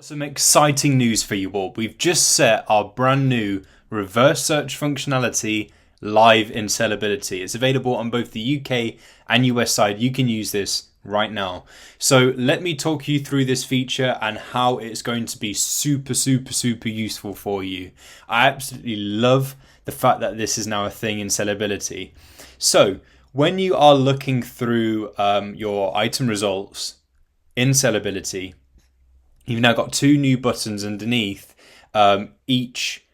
Some exciting news for you all. We've just set our brand new reverse search functionality live in Sellerbility. It's available on both the UK and US side. You can use this right now. So let me talk you through this feature and how it's going to be super useful for you. I absolutely love the fact that this is now a thing in Sellerbility. So when you are looking through your item results in Sellerbility, you've now got two new buttons underneath each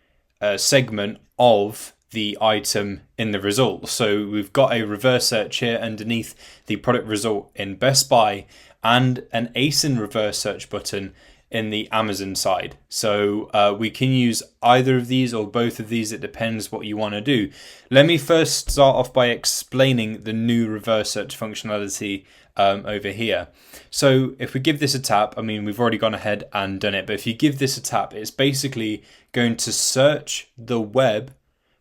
segment of the item in the result. So we've got a reverse search here underneath the product result in Best Buy and an ASIN reverse search button in the Amazon side. So we can use either of these or both of these. It depends what you want to do. Let me first start off by explaining the new reverse search functionality over here. So if we give this a tap, I mean, we've already gone ahead and done it, but if you give this a tap, it's basically going to search the web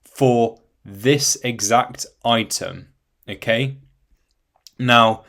for this exact item. Okay. Now,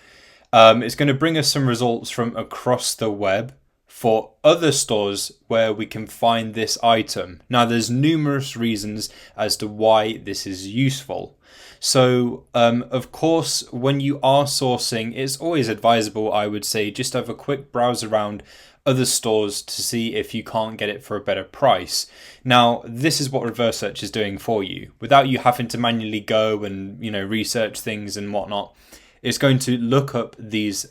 it's going to bring us some results from across the web for other stores where we can find this item. Now, there's numerous reasons as to why this is useful. So, of course, when you are sourcing, it's always advisable, I would say, just have a quick browse around other stores to see if you can't get it for a better price. Now, this is what reverse search is doing for you. Without you having to manually go and, research things and whatnot, it's going to look up this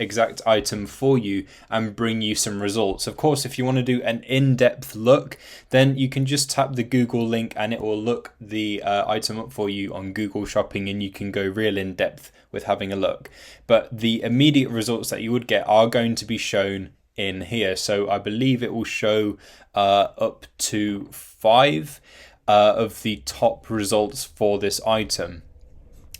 exact item for you and bring you some results. Of course, if you want to do an in-depth look, then you can just tap the Google link and it will look the item up for you on Google Shopping, and you can go real in-depth with having a look. But the immediate results that you would get are going to be shown in here. So I believe it will show up to 5 of the top results for this item.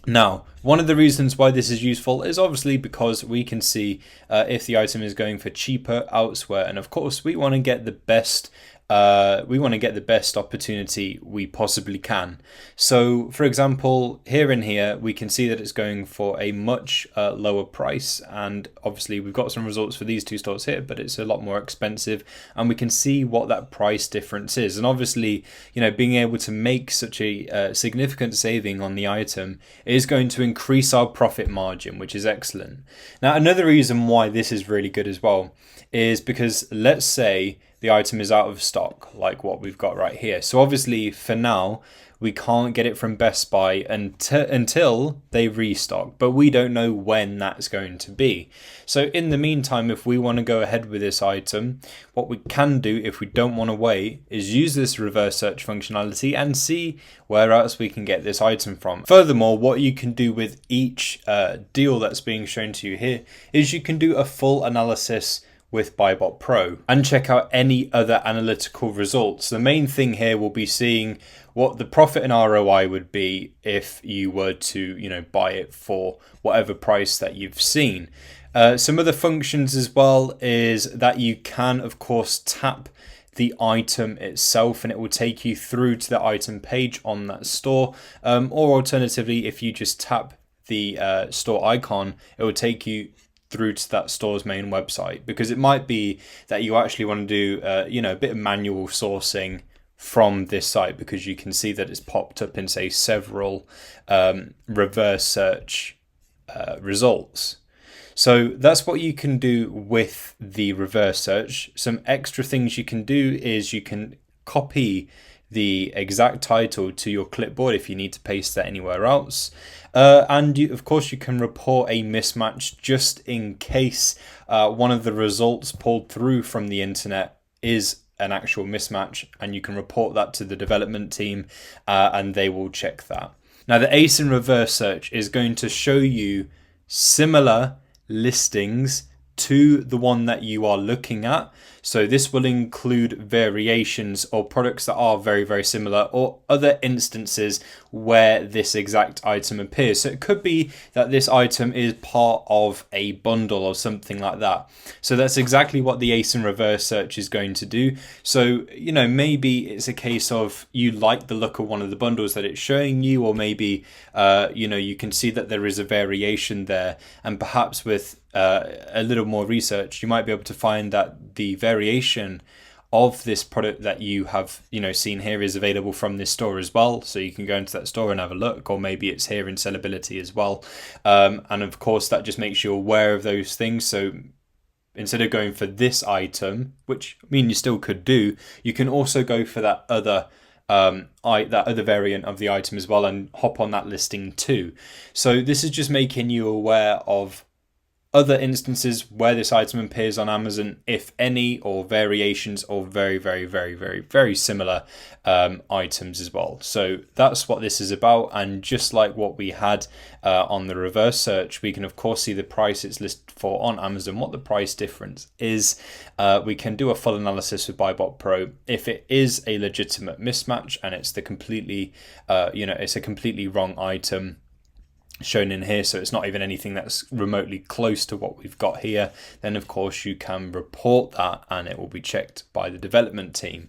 Now, one of the reasons why this is useful is obviously because we can see if the item is going for cheaper elsewhere, and of course we want to get the best. The best opportunity we possibly can. So, for example, here we can see that it's going for a much lower price, and obviously we've got some results for these two stores here, but it's a lot more expensive, and we can see what that price difference is. And obviously, being able to make such a significant saving on the item is going to increase our profit margin, which is excellent. Now, another reason why this is really good as well is because, let's say the item is out of stock, like what we've got right here. So obviously for now, we can't get it from Best Buy until they restock, but we don't know when that's going to be. So in the meantime, if we want to go ahead with this item, what we can do if we don't want to wait is use this reverse search functionality and see where else we can get this item from. Furthermore, what you can do with each deal that's being shown to you here is you can do a full analysis with Buybot Pro and check out any other analytical results. The main thing here will be seeing what the profit and ROI would be if you were to, buy it for whatever price that you've seen. Some other functions as well is that you can, of course, tap the item itself and it will take you through to the item page on that store. Or alternatively, if you just tap the store icon, it will take you through to that store's main website, because it might be that you actually want to do a bit of manual sourcing from this site, because you can see that it's popped up in, say, several reverse search results. So that's what you can do with the reverse search. Some extra things you can do is you can copy the exact title to your clipboard if you need to paste that anywhere else. And of course you can report a mismatch just in case one of the results pulled through from the internet is an actual mismatch, and you can report that to the development team and they will check that. Now, the ASIN reverse search is going to show you similar listings to the one that you are looking at. So this will include variations or products that are very similar, or other instances where this exact item appears. So it could be that this item is part of a bundle or something like that. So that's exactly what the ASIN reverse search is going to do. So, maybe it's a case of you like the look of one of the bundles that it's showing you, or maybe, you can see that there is a variation there, and perhaps with a little more research, you might be able to find that the variation of this product that you have, seen here is available from this store as well. So you can go into that store and have a look, or maybe it's here in Sellerbility as well. And of course, that just makes you aware of those things. So instead of going for this item, which you still could do, you can also go for that other variant of the item as well and hop on that listing too. So this is just making you aware of other instances where this item appears on Amazon, if any, or variations or very, very, very, very, very similar items as well. So that's what this is about. And just like what we had on the reverse search, we can of course see the price it's listed for on Amazon, what the price difference is. We can do a full analysis with BuyBot Pro if it is a legitimate mismatch and it's the completely, it's a completely wrong item shown in here, so it's not even anything that's remotely close to what we've got here, then of course you can report that and it will be checked by the development team.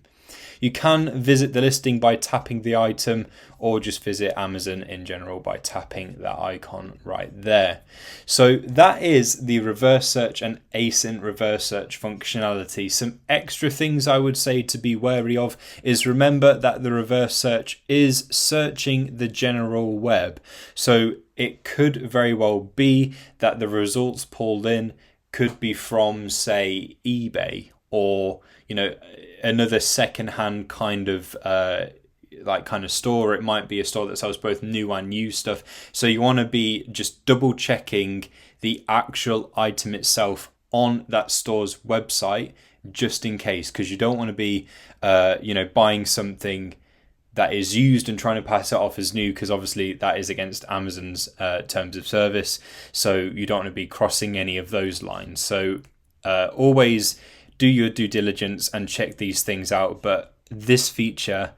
You can visit the listing by tapping the item, or just visit Amazon in general by tapping that icon right there. So that is the reverse search and ASIN reverse search functionality. Some extra things I would say to be wary of is, remember that the reverse search is searching the general web. So it could very well be that the results pulled in could be from, say, eBay, or another secondhand kind of store. It might be a store that sells both new and used stuff. So you want to be just double checking the actual item itself on that store's website, just in case, because you don't want to be buying something that is used and trying to pass it off as new, because obviously that is against Amazon's terms of service. So you don't want to be crossing any of those lines. So always do your due diligence and check these things out. But this feature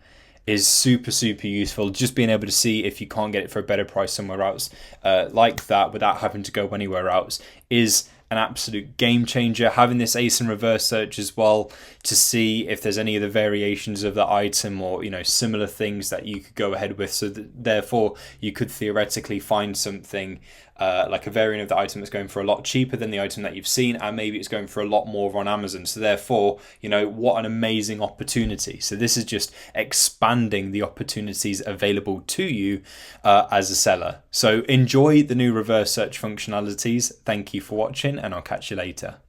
is super, super useful. Just being able to see if you can't get it for a better price somewhere else like that without having to go anywhere else is an absolute game changer. Having this ASIN reverse search as well to see if there's any of the variations of the item, or similar things that you could go ahead with, so that therefore you could theoretically find something like a variant of the item that's going for a lot cheaper than the item that you've seen, and maybe it's going for a lot more on Amazon. So therefore, what an amazing opportunity. So this is just expanding the opportunities available to you as a seller. So enjoy the new reverse search functionalities. Thank you for watching, and I'll catch you later.